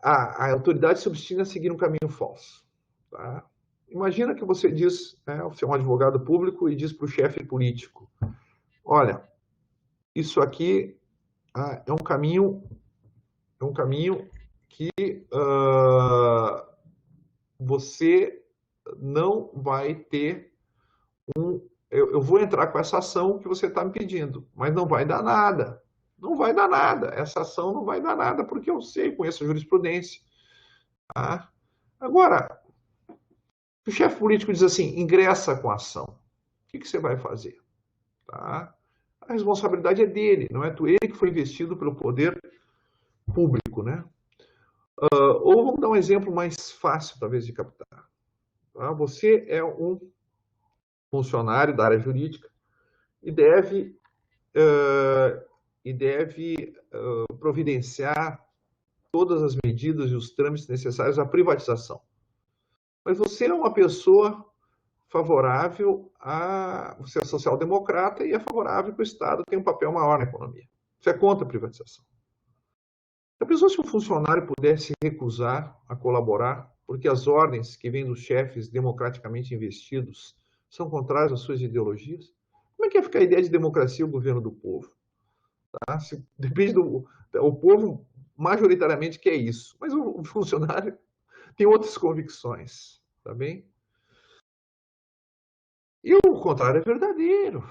Speaker 1: a autoridade se obstine a seguir um caminho falso. Tá? Imagina que você diz, né, você é um advogado público e diz para o chefe político, olha, isso aqui é um caminho que você não vai ter eu vou entrar com essa ação que você está me pedindo, mas não vai dar nada. Não vai dar nada. Essa ação não vai dar nada, porque eu sei, conheço a jurisprudência. Tá? Agora, o chefe político diz assim, ingressa com a ação. O que você vai fazer? Tá? A responsabilidade é dele, não é ele que foi investido pelo poder público. Né? Ou vamos dar um exemplo mais fácil, talvez, de captar. Tá? Você é um funcionário da área jurídica e deve providenciar todas as medidas e os trâmites necessários à privatização. Mas você é uma pessoa favorável você é social-democrata e é favorável que o Estado tenha um papel maior na economia. Você é contra a privatização. A pessoa, se um funcionário pudesse recusar a colaborar, porque as ordens que vêm dos chefes democraticamente investidos são contrárias às suas ideologias, como é que ia ficar a ideia de democracia e o governo do povo? Tá? Depende o povo majoritariamente quer isso, mas o funcionário tem outras convicções, tá bem? E o contrário é verdadeiro.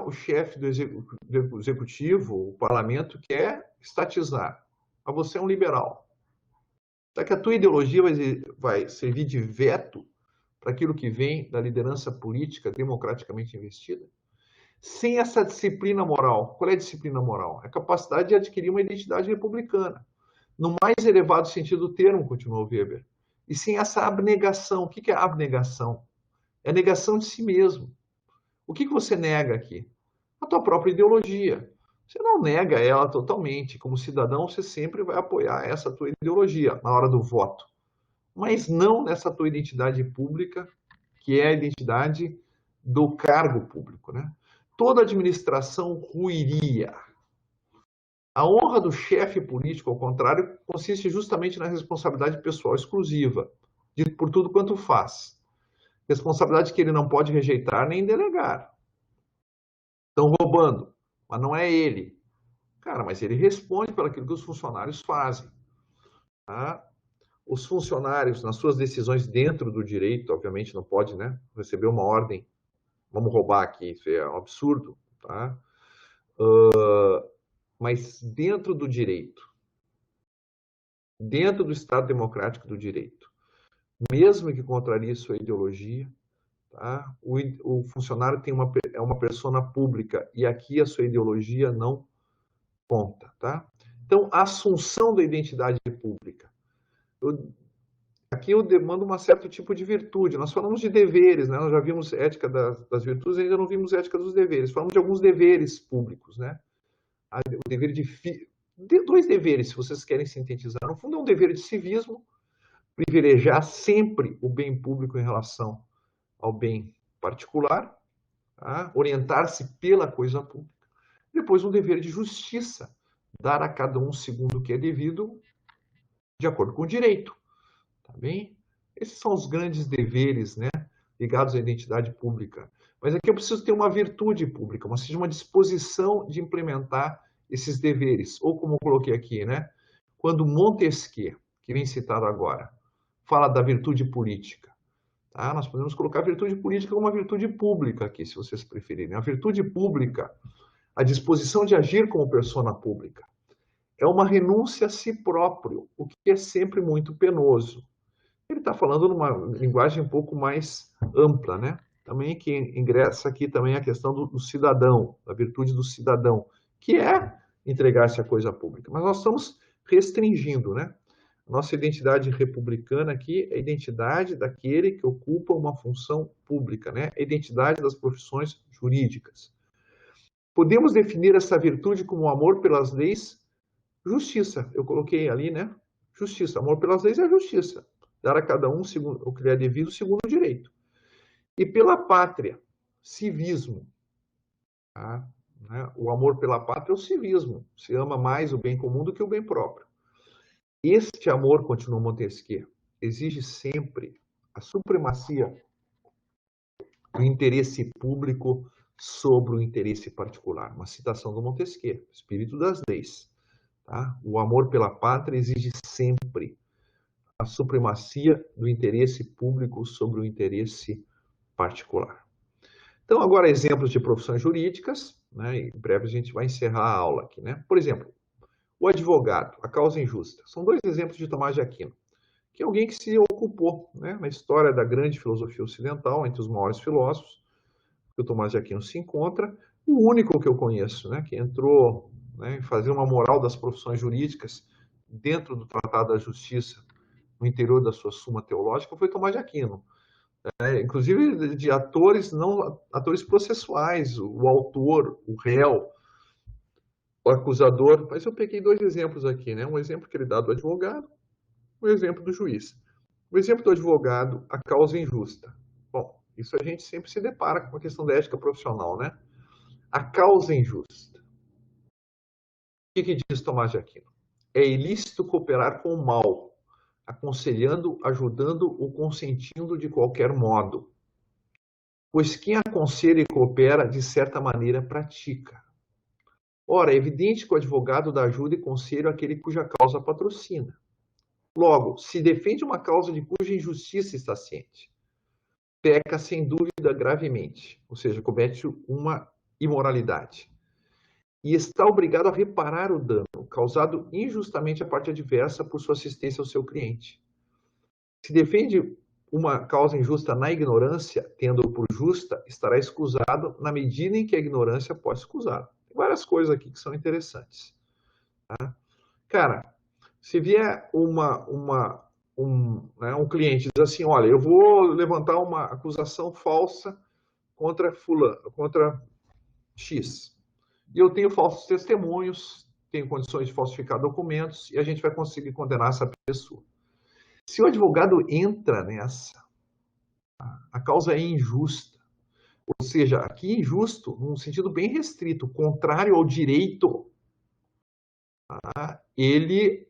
Speaker 1: O chefe do executivo, o parlamento, quer estatizar. Mas você é um liberal. Será que a tua ideologia vai servir de veto para aquilo que vem da liderança política democraticamente investida? Sem essa disciplina moral. Qual é a disciplina moral? É a capacidade de adquirir uma identidade republicana. No mais elevado sentido do termo, continuou Weber. E sem essa abnegação. O que é a abnegação? É a negação de si mesmo. O que você nega aqui? A tua própria ideologia. Você não nega ela totalmente. Como cidadão, você sempre vai apoiar essa tua ideologia na hora do voto. Mas não nessa tua identidade pública, que é a identidade do cargo público, né? Toda administração ruiria. A honra do chefe político, ao contrário, consiste justamente na responsabilidade pessoal exclusiva, por tudo quanto faz. Responsabilidade que ele não pode rejeitar nem delegar. Estão roubando, mas não é ele. Cara, mas ele responde pelo aquilo que os funcionários fazem. Tá? Os funcionários, nas suas decisões dentro do direito, obviamente não pode, né, receber uma ordem, vamos roubar aqui, isso é um absurdo, tá? Mas dentro do direito, dentro do Estado Democrático do Direito, mesmo que contrarie sua ideologia, tá? O funcionário é uma persona pública e aqui a sua ideologia não conta. Tá? Então, a assunção da identidade pública. Aqui eu demando um certo tipo de virtude. Nós falamos de deveres, né? Nós já vimos ética das virtudes, ainda não vimos ética dos deveres. Falamos de alguns deveres públicos, né? O dever dois deveres, se vocês querem sintetizar. No fundo, é um dever de civismo, privilegiar sempre o bem público em relação ao bem particular, tá? Orientar-se pela coisa pública. Depois, um dever de justiça, dar a cada um segundo o que é devido, de acordo com o direito. Tá bem? Esses são os grandes deveres, né, ligados à identidade pública. Mas aqui eu preciso ter uma virtude pública, ou seja, uma disposição de implementar esses deveres. Ou como eu coloquei aqui, né, quando Montesquieu, que vem citado agora, fala da virtude política, tá? Nós podemos colocar a virtude política como uma virtude pública aqui, se vocês preferirem. A virtude pública, a disposição de agir como persona pública, é uma renúncia a si próprio, o que é sempre muito penoso. Ele está falando numa linguagem um pouco mais ampla, né? Também que ingressa aqui também a questão do cidadão, da virtude do cidadão, que é entregar-se à coisa pública. Mas nós estamos restringindo, né? Nossa identidade republicana aqui é a identidade daquele que ocupa uma função pública, né? A identidade das profissões jurídicas. Podemos definir essa virtude como amor pelas leis, justiça. Eu coloquei ali, né? Justiça. Amor pelas leis é justiça. Dar a cada um o que lhe é devido segundo o direito. E pela pátria, civismo. Tá? O amor pela pátria é o civismo. Se ama mais o bem comum do que o bem próprio. Este amor, continua Montesquieu, exige sempre a supremacia do interesse público sobre o interesse particular. Uma citação do Montesquieu, espírito das leis. Tá? O amor pela pátria exige sempre a supremacia do interesse público sobre o interesse particular. Então, agora exemplos de profissões jurídicas, né? Em breve a gente vai encerrar a aula aqui, né? Por exemplo, o advogado, a causa injusta. São dois exemplos de Tomás de Aquino, que é alguém que se ocupou, né, na história da grande filosofia ocidental, entre os maiores filósofos, que o Tomás de Aquino se encontra, o único que eu conheço, né, que entrou, né, em fazer uma moral das profissões jurídicas dentro do Tratado da Justiça, no interior da sua Suma Teológica, foi Tomás de Aquino. Inclusive de atores, não atores processuais, o autor, o réu, o acusador, mas eu peguei dois exemplos aqui, né? Um exemplo que ele dá do advogado, um exemplo do juiz. O exemplo do advogado, a causa injusta. Bom, isso a gente sempre se depara com a questão da ética profissional, né? A causa injusta. O que diz Tomás de Aquino? É ilícito cooperar com o mal, aconselhando, ajudando ou consentindo de qualquer modo. Pois quem aconselha e coopera, de certa maneira, pratica. Ora, é evidente que o advogado dá ajuda e conselho àquele cuja causa patrocina. Logo, se defende uma causa de cuja injustiça está ciente, peca sem dúvida gravemente, ou seja, comete uma imoralidade. E está obrigado a reparar o dano causado injustamente à parte adversa por sua assistência ao seu cliente. Se defende uma causa injusta na ignorância, tendo-o por justa, estará escusado na medida em que a ignorância pode escusar. Tem várias coisas aqui que são interessantes. Tá? Cara, se vier um cliente e diz assim, olha, eu vou levantar uma acusação falsa contra fulano, contra X. E eu tenho falsos testemunhos, tenho condições de falsificar documentos e a gente vai conseguir condenar essa pessoa. Se o advogado entra nessa, a causa é injusta. Ou seja, aqui injusto, num sentido bem restrito, contrário ao direito, tá? Ele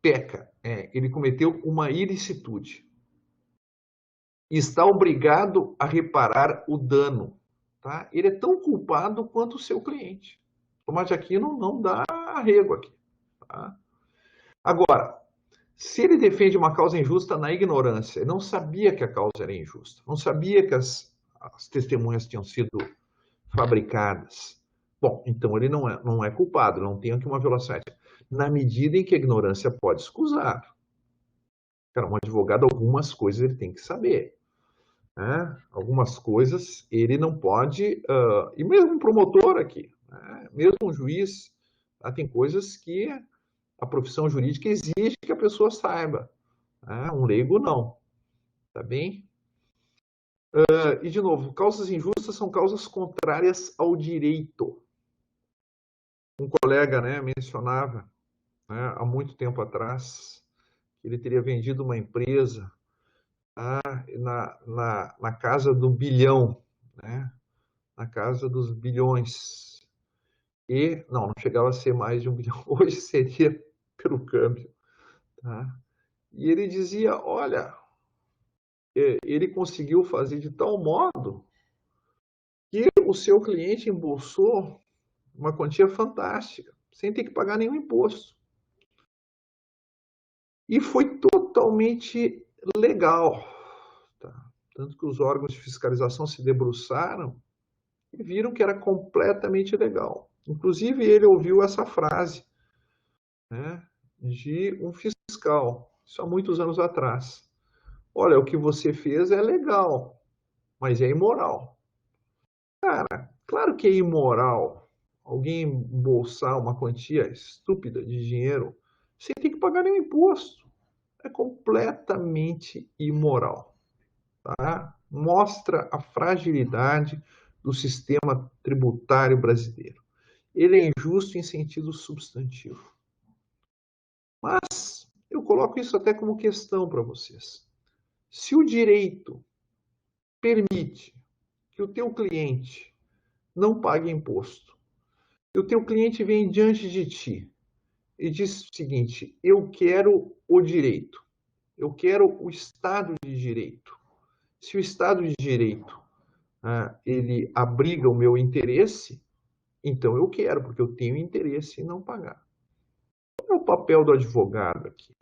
Speaker 1: peca, ele cometeu uma ilicitude. E está obrigado a reparar o dano. Tá? Ele é tão culpado quanto o seu cliente. Tomás de Aquino não dá arrego aqui. Tá? Agora, se ele defende uma causa injusta na ignorância, ele não sabia que a causa era injusta, não sabia que as testemunhas tinham sido fabricadas. Bom, então ele não é culpado, não tem aqui uma violação ética. Na medida em que a ignorância pode escusar. Cara, um advogado, algumas coisas ele tem que saber. Né? Algumas coisas ele não pode, e mesmo um promotor aqui, né? Mesmo um juiz, tá? Tem coisas que a profissão jurídica exige que a pessoa saiba. Né? Um leigo não, tá bem? E de novo, causas injustas são causas contrárias ao direito. Um colega, né, mencionava, né, há muito tempo atrás que ele teria vendido uma empresa na casa do bilhão, né? Na casa dos bilhões. E não chegava a ser mais de 1 bilhão. Hoje seria pelo câmbio. Tá? E ele dizia, olha, ele conseguiu fazer de tal modo que o seu cliente embolsou uma quantia fantástica, sem ter que pagar nenhum imposto. E foi totalmente legal. Tá? Tanto que os órgãos de fiscalização se debruçaram e viram que era completamente legal. Inclusive, ele ouviu essa frase, né, de um fiscal, isso há muitos anos atrás. Olha, o que você fez é legal, mas é imoral. Cara, claro que é imoral alguém embolsar uma quantia estúpida de dinheiro sem ter que pagar nenhum imposto. É completamente imoral. Tá? Mostra a fragilidade do sistema tributário brasileiro. Ele é injusto em sentido substantivo. Mas eu coloco isso até como questão para vocês. Se o direito permite que o teu cliente não pague imposto, e o teu cliente vem diante de ti e diz o seguinte, eu quero o direito, eu quero o Estado de Direito. Se o Estado de Direito ele abriga o meu interesse, então eu quero, porque eu tenho interesse em não pagar. Qual é o papel do advogado aqui?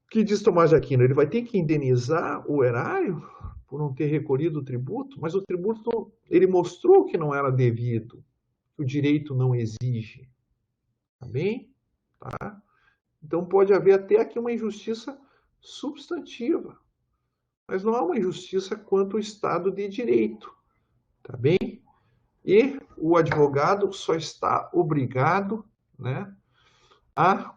Speaker 1: O que diz Tomás de Aquino? Ele vai ter que indenizar o erário por não ter recolhido o tributo, mas o tributo ele mostrou que não era devido, que o direito não exige. Tá bem? Tá? Então pode haver até aqui uma injustiça substantiva, mas não há uma injustiça quanto ao Estado de Direito. Tá bem? E o advogado só está obrigado, né, a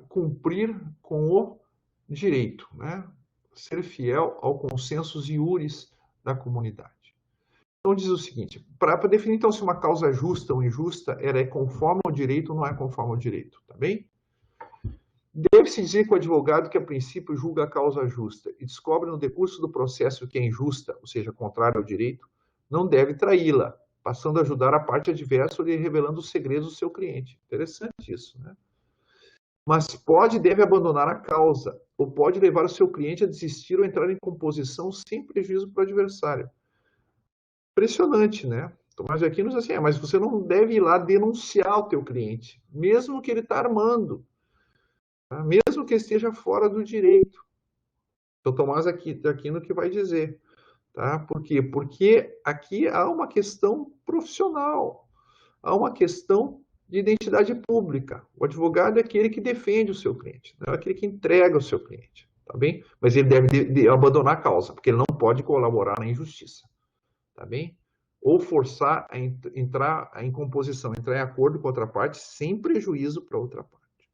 Speaker 1: cumprir com o direito, né? Ser fiel ao consensus iuris da comunidade. Então diz o seguinte, para definir então se uma causa é justa ou injusta, ela é conforme ao direito ou não é conforme ao direito, tá bem? Deve-se dizer que o advogado que a princípio julga a causa justa e descobre no decurso do processo que é injusta, ou seja, contrária ao direito, não deve traí-la, passando a ajudar a parte adversa ou lhe revelando os segredos do seu cliente. Interessante isso, né? Mas pode e deve abandonar a causa, ou pode levar o seu cliente a desistir ou entrar em composição sem prejuízo para o adversário. Impressionante, né? Tomás de Aquino diz assim, mas você não deve ir lá denunciar o teu cliente, mesmo que ele está armando, tá? Mesmo que esteja fora do direito. Então, Tomás de Aquino que vai dizer, tá? Por quê? Porque aqui há uma questão profissional, há uma questão de identidade pública. O advogado é aquele que defende o seu cliente, não é aquele que entrega o seu cliente, tá bem? Mas ele deve abandonar a causa, porque ele não pode colaborar na injustiça, tá bem? Ou forçar a entrar em composição, entrar em acordo com outra parte sem prejuízo para outra parte,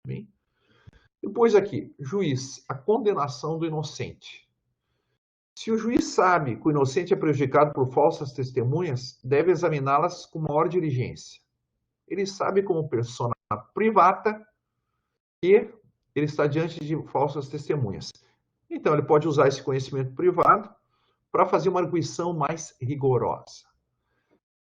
Speaker 1: tá bem? Depois aqui, juiz, a condenação do inocente. Se o juiz sabe que o inocente é prejudicado por falsas testemunhas, deve examiná-las com maior diligência. Ele sabe como persona privata que ele está diante de falsas testemunhas. Então, ele pode usar esse conhecimento privado para fazer uma arguição mais rigorosa.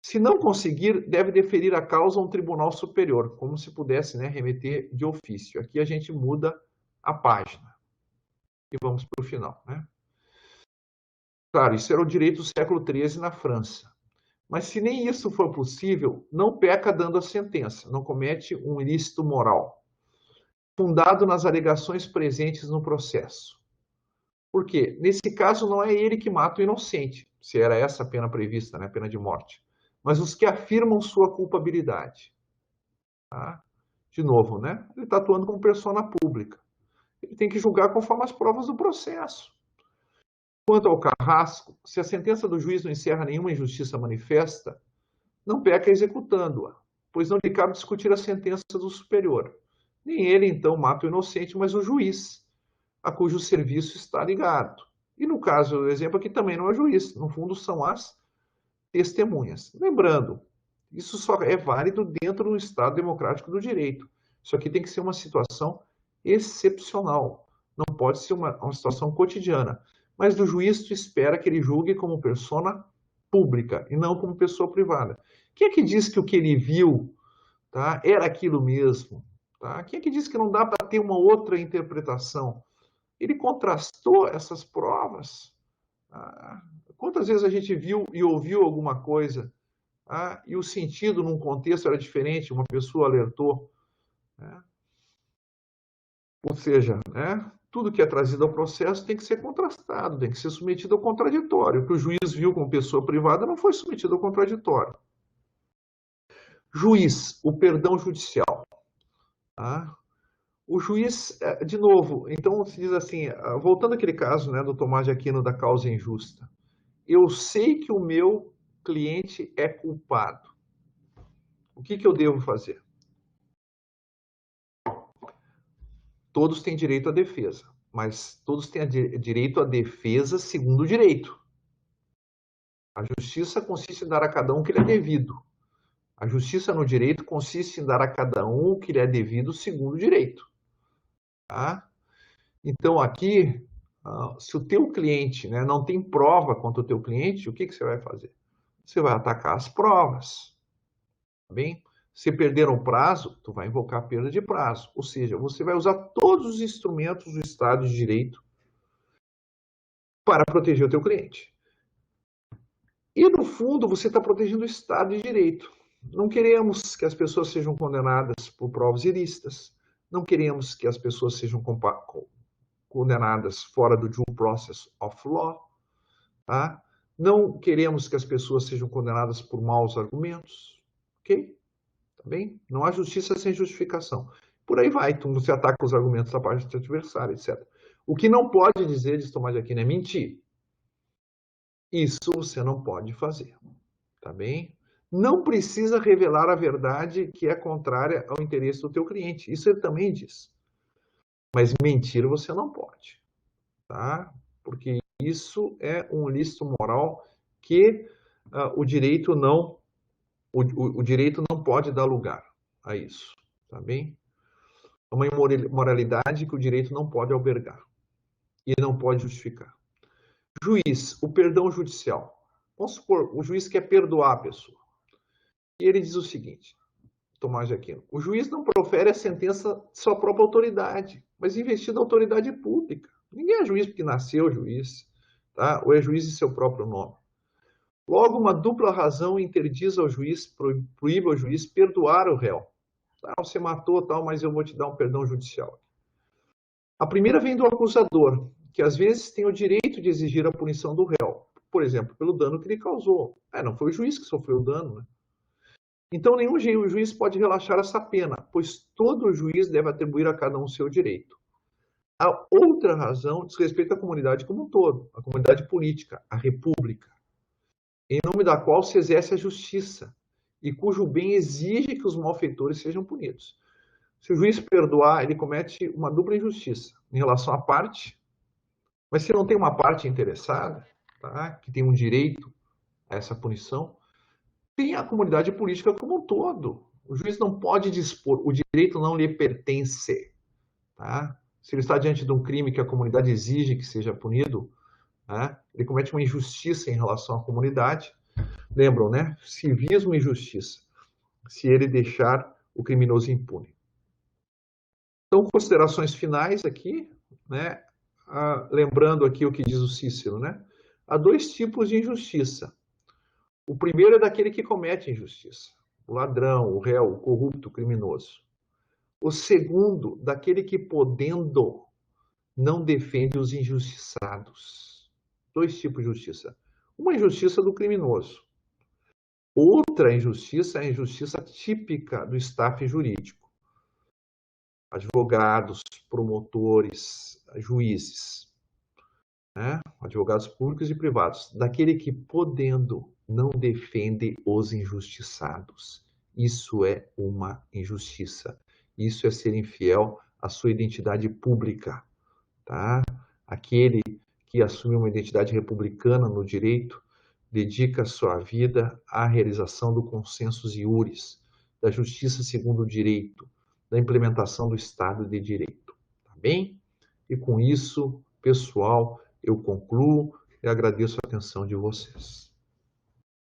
Speaker 1: Se não conseguir, deve deferir a causa a um tribunal superior, como se pudesse, né, remeter de ofício. Aqui a gente muda a página. E vamos para o final, né? Claro, isso era o direito do século XIII na França. Mas se nem isso for possível, não peca dando a sentença, não comete um ilícito moral, fundado nas alegações presentes no processo. Por quê? Nesse caso, não é ele que mata o inocente, se era essa a pena prevista, né, a pena de morte, mas os que afirmam sua culpabilidade. Tá? De novo, né? Ele está atuando como persona pública. Ele tem que julgar conforme as provas do processo. Quanto ao carrasco, se a sentença do juiz não encerra nenhuma injustiça manifesta, não peca executando-a, pois não lhe cabe discutir a sentença do superior. Nem ele, então, mata o inocente, mas o juiz, a cujo serviço está ligado. E no caso, o exemplo aqui também não é o juiz, no fundo são as testemunhas. Lembrando, isso só é válido dentro do Estado democrático do direito. Isso aqui tem que ser uma situação excepcional, não pode ser uma situação cotidiana. Mas do juiz tu espera que ele julgue como persona pública e não como pessoa privada. Quem é que diz que o que ele viu, tá, era aquilo mesmo? Tá? Quem é que diz que não dá para ter uma outra interpretação? Ele contrastou essas provas. Tá? Quantas vezes a gente viu e ouviu alguma coisa, tá, e o sentido num contexto era diferente, uma pessoa alertou, né? Ou seja, né, tudo que é trazido ao processo tem que ser contrastado, tem que ser submetido ao contraditório. O que o juiz viu como pessoa privada não foi submetido ao contraditório. Juiz, o perdão judicial. Tá? O juiz, de novo, então se diz assim, voltando àquele caso, né, do Tomás de Aquino da causa injusta. Eu sei que o meu cliente é culpado. O que eu devo fazer? Todos têm direito à defesa, mas todos têm direito à defesa segundo o direito. A justiça consiste em dar a cada um o que lhe é devido. A justiça no direito consiste em dar a cada um o que lhe é devido segundo o direito. Tá? Então, aqui, se o teu cliente, né, não tem prova contra o teu cliente, o que você vai fazer? Você vai atacar as provas. Tá bem? Se perder o prazo, tu vai invocar a perda de prazo. Ou seja, você vai usar todos os instrumentos do Estado de Direito para proteger o teu cliente. E, no fundo, você está protegendo o Estado de Direito. Não queremos que as pessoas sejam condenadas por provas ilícitas. Não queremos que as pessoas sejam condenadas fora do due process of law. Tá? Não queremos que as pessoas sejam condenadas por maus argumentos. Ok? Tá bem? Não há justiça sem justificação. Por aí vai, então você ataca os argumentos da parte do adversário, etc. O que não pode dizer, diz Tomás de Aquino, é mentir. Isso você não pode fazer. Tá bem? Não precisa revelar a verdade que é contrária ao interesse do teu cliente. Isso ele também diz. Mas mentir você não pode. Tá? Porque isso é um ilícito moral que o direito não, o direito não pode dar lugar a isso, tá bem? É uma imoralidade que o direito não pode albergar e não pode justificar. Juiz, o perdão judicial. Vamos supor, o juiz quer perdoar a pessoa. E ele diz o seguinte, Tomás de Aquino, o juiz não profere a sentença de sua própria autoridade, mas investir na autoridade pública. Ninguém é juiz porque nasceu juiz, tá? Ou é juiz em seu próprio nome. Logo, uma dupla razão interdiz ao juiz, proíbe ao juiz perdoar o réu. Ah, você matou, tal, mas eu vou te dar um perdão judicial. A primeira vem do acusador, que às vezes tem o direito de exigir a punição do réu, por exemplo, pelo dano que ele causou. Não foi o juiz que sofreu o dano, né? Então, nenhum juiz pode relaxar essa pena, pois todo juiz deve atribuir a cada um seu direito. A outra razão diz respeito à comunidade como um todo, a comunidade política, a república, em nome da qual se exerce a justiça e cujo bem exige que os malfeitores sejam punidos. Se o juiz perdoar, ele comete uma dupla injustiça em relação à parte, mas se não tem uma parte interessada, tá, que tem um direito a essa punição, tem a comunidade política como um todo. O juiz não pode dispor, o direito não lhe pertence. Tá? Se ele está diante de um crime que a comunidade exige que seja punido, tá? Ele comete uma injustiça em relação à comunidade. Lembram, né? Civismo e justiça, se ele deixar o criminoso impune. Então, considerações finais aqui, né? Lembrando aqui o que diz o Cícero, né? Há dois tipos de injustiça. O primeiro é daquele que comete injustiça, o ladrão, o réu, o corrupto, o criminoso. O segundo, daquele que, podendo, não defende os injustiçados. Dois tipos de justiça. Uma injustiça do criminoso. Outra injustiça é a injustiça típica do staff jurídico. Advogados, promotores, juízes, né? Advogados públicos e privados. Daquele que, podendo, não defende os injustiçados. Isso é uma injustiça. Isso é ser infiel à sua identidade pública, tá? Aquele que assume uma identidade republicana no direito dedica sua vida à realização do consensus iuris, da justiça segundo o direito, da implementação do Estado de Direito, tá bem? E com isso, pessoal, eu concluo e agradeço a atenção de vocês.